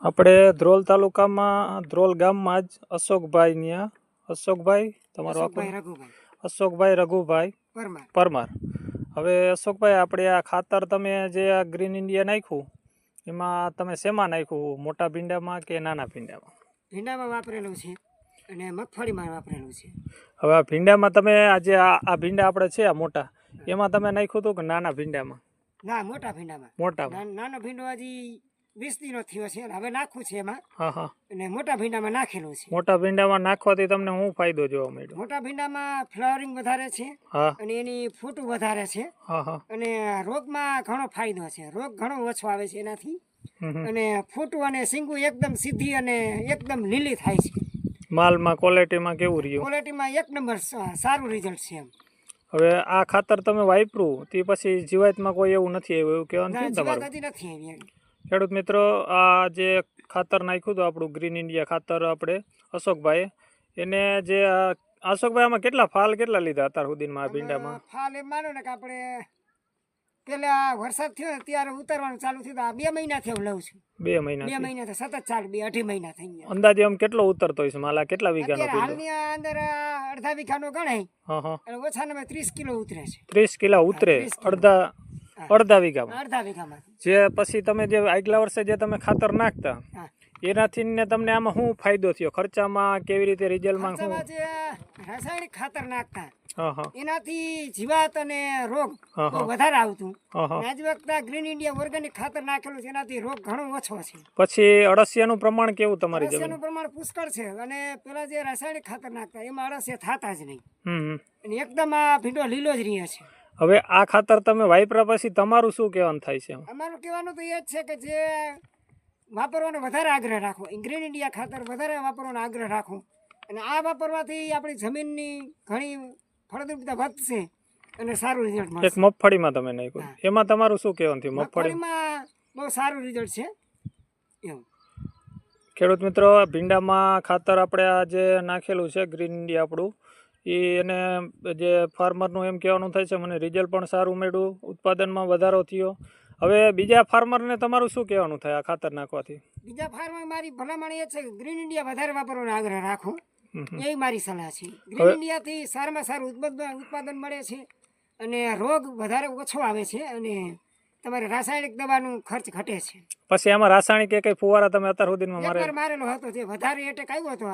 આપણે ધ્રોલ તાલુકામાં ધ્રોલ ગામમાં જ અશોકભાઈ તમારો અશોકભાઈ રઘુભાઈ પરમાર. હવે અશોકભાઈ, આપણે આ ખાતર તમે જે આ ગ્રીન ઇન્ડિયા નાખ્યું એમાં તમે શેમાં નાખ્યું? મોટા ભીંડામાં કે નાના ભીંડામાં? ભીંડામાં વાપરેલું છે અને મગફળીમાં વાપરેલું છે. હવે આ ભીંડામાં તમે આજે આ ભીંડા આપણે છે આ મોટા, એમાં તમે નાખ્યું હતું કે નાના ભીંડામાં? ના, મોટા ભીંડામાં. નાનો ભીંડો હજી 20 દિનો થયો છે, હવે નાખવું છે એમાં. અને મોટા ભીંડામાં નાખેલું છે. મોટા ભીંડામાં નાખવાથી તમને શું ફાયદો જોવા મળ્યો? મોટા ભીંડામાં ફ્લાવરિંગ વધારે છે અને એની ફૂટું વધારે છે અને રોગમાં ઘણો ફાયદો છે. રોગ ઘણો ઓછો આવે છે એનાથી. અને ફૂટું અને સિંગુ એકદમ સીધી અને એકદમ લીલી થાય છે. માલમાં ક્વોલિટીમાં કેવું રહ્યું? ક્વોલિટીમાં એક નંબર સારું રિઝલ્ટ છે એમ. હવે આ ખાતર તમે વાપર્યું તે પછી જીવાતમાં કોઈ એવું નથી આવ્યું એવું કહેવાનું છે તમારું? નથી આવી. ખેડૂત મિત્રો, આ જે ખાતર નાખ્યું હતું આપણું ગ્રીન ઇન્ડિયા ખાતર આપણે અશોકભાઈ, એને જે અશોકભાઈ આમાં કેટલા ફાલ લીધા અત્યાર સુધીમાં ભીંડામાં? ફાલ એમ માનો ને કે આપણે પેલા વરસાદ થયો ત્યારે ઉતારવાનું ચાલુ થયું. આ 2 મહિનાથી હું લઉં છું. 2 મહિનાથી સતત ચાલુ, 2-2.5 મહિના થઈ ગયા. અંદાજે આમ કેટલો ઉતરતો હશે માલા? કેટલા વીઘાનો? હાલની અંદર અડધા વીઘાનો ગણાય અને ઓછામાં 30 કિલો ઉતરે છે. 30 કિલો ઉતરે અડધા વીઘામાં. જે પછી તમે જે આગલા વર્ષે જે તમે ખાતર નાખતા એનાથી ને તમને આમાં શું ફાયદો થયો? ખર્ચામાં કેવી રીતે રિઝલ્ટમાં? રાસાયણિક ખાતર નાખતા એનાથી જીવાત અને રોગ વધારે આવતું. આજ વખતે ગ્રીન ઇન્ડિયા ઓર્ગેનિક ખાતર નાખેલું છે, એનાથી રોગ ઘણો ઓછો છે. પછી અળસિયાનું પ્રમાણ કેવું તમારી જમીન? અળસિયાનું પ્રમાણ પુષ્કળ છે અને પેલા જે રાસાયણિક ખાતર નાખતા એમાં અળસિયા થતા જ નહીં અને એકદમ આ ભીંડો લીલો જ રહે છે. હવે આ ખાતર તમે વાપર્યા પછી તમારું શું કહેવાનું થાય છે? અમારું કહેવાનું તો એ જ છે કે જે વાપરવાનો વધારે આગ્રહ રાખો, ગ્રીન ઇન્ડિયા ખાતર વધારે વાપરવાનો આગ્રહ રાખો અને આ વાપરવાથી આપણી જમીનની ઘણી ફળદ્રુપતા વધશે અને સારું રિઝલ્ટ મળશે. એક મગફળીમાં તમે નાખ્યું, એમાં તમારું શું કહેવાનું થયું? મગફળીમાં બહુ સારું રિઝલ્ટ છે એવું. ખેડૂત મિત્રો, ભીંડામાં ખાતર આપણે આ જે નાખેલું છે ગ્રીન ઇન્ડિયા આપણું, એને જે ફાર્મરનું એમ કહેવાનું થાય છે મને રિઝલ્ટ પણ સારું મળ્યું, ઉત્પાદનમાં વધારો થયો. હવે બીજા ફાર્મરને તમારું શું કહેવાનું થાય આ ખાતર નાખવાથી? બીજા ફાર્મર મારી ભલામણ એ છે કે ગ્રીન ઇન્ડિયા વધારે વાપરવાનો આગ્રહ રાખો, એ મારી સલાહ છે. ગ્રીન ઇન્ડિયાથી સારામાં સારું ઉત્પાદન મળે છે અને રોગ વધારે ઓછો આવે છે અને તમારે રાસાયણિક દવાનું ખર્ચ ઘટે છે. પછી આમાં રાસાયણિક કઈ ફુવારા તમે અત્યાર સુધીમાં મારેલો હતો? જે વધારે એટેક આવ્યો હતો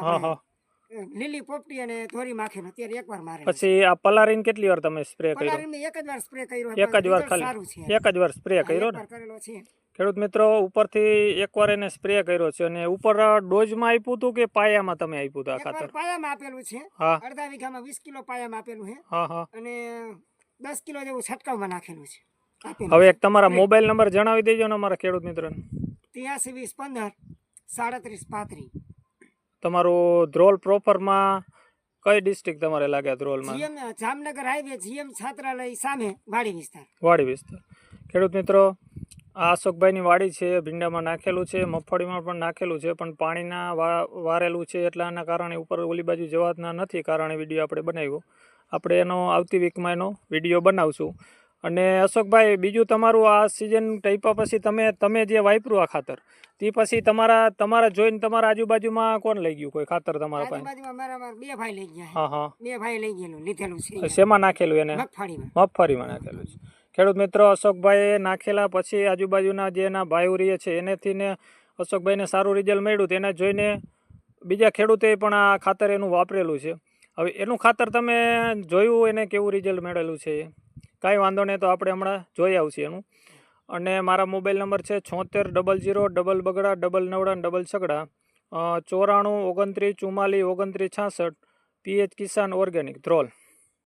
લીલી પોપટી અને ધોરી માખીનો, અત્યારે એકવાર મારે. પછી આ પલારીન કેટલી વાર તમે સ્પ્રે કર્યો? એક જ વાર સ્પ્રે કર્યો. એક જ વાર સ્પ્રે કર્યો ને? ખેડૂત મિત્રો, ઉપરથી એકવાર એને સ્પ્રે કર્યો છે અને ઉપર ડોઝમાં આપ્યું હતું કે પાયામાં તમે આપ્યું હતું આ ખાતર? પાયામાં આપેલું છે. અડધા વીઘામાં 20 કિલો પાયામાં આપેલું છે અને 10 કિલો જેવું છંટકાવમાં નાખેલું છે. હવે એક તમારા મોબાઈલ નંબર જણાવી દેજો ને અમારા ખેડૂત મિત્રોને. 83 20 15 37 35. તમારું ધ્રોલ પ્રોપરમાં કઈ ડિસ્ટ્રિક્ટ તમારે લાગે? ધ્રોલમાં જામનગર હાઈવે જીએમ છાત્રાલય સામે વાડી વિસ્તાર. ખેડૂત મિત્રો, આ અશોકભાઈની વાડી છે, ભીંડામાં નાખેલું છે, મગફળીમાં પણ નાખેલું છે, પણ પાણીના વારેલું છે એટલે આના કારણે ઉપર ઓલી બાજુ જવાના નથી કારણે વિડીયો આપણે બનાવ્યો. આપણે એનો આવતી વીકમાં એનો વિડીયો બનાવશું. અને અશોકભાઈ, બીજું તમારું આ સિઝન ટાઈપા પછી તમે જે વાપર્યું આ ખાતર તે પછી તમારા જોઈને તમારા આજુબાજુમાં કોણ લઈ ગયું કોઈ ખાતર તમારા પાસે? બે ભાઈ લઈ ગયા. બે ભાઈ લઈ ગયેલું લીધેલું છે. શેમાં નાખેલું એને? મગફળીમાં નાખેલું છે. ખેડૂત મિત્રો, અશોકભાઈએ નાખેલા પછી આજુબાજુના જે એના ભાઈઓ રહે છે એનેથી ને અશોકભાઈને સારું રિઝલ્ટ મળ્યું. તેને જોઈને બીજા ખેડૂતે પણ આ ખાતર એનું વાપરેલું છે. હવે એનું ખાતર તમે જોયું એને કેવું રિઝલ્ટ મળેલું છે? કાંઈ વાંધો નહીં, તો આપણે હમણાં જોઈ આવશે એનું. અને મારા મોબાઈલ નંબર છે 76 00 ડબલ બગડા ડબલ નવડા ડબલ છગડા 94 29 44 29 66. PH કિસાન ઓર્ગેનિક ધ્રોલ.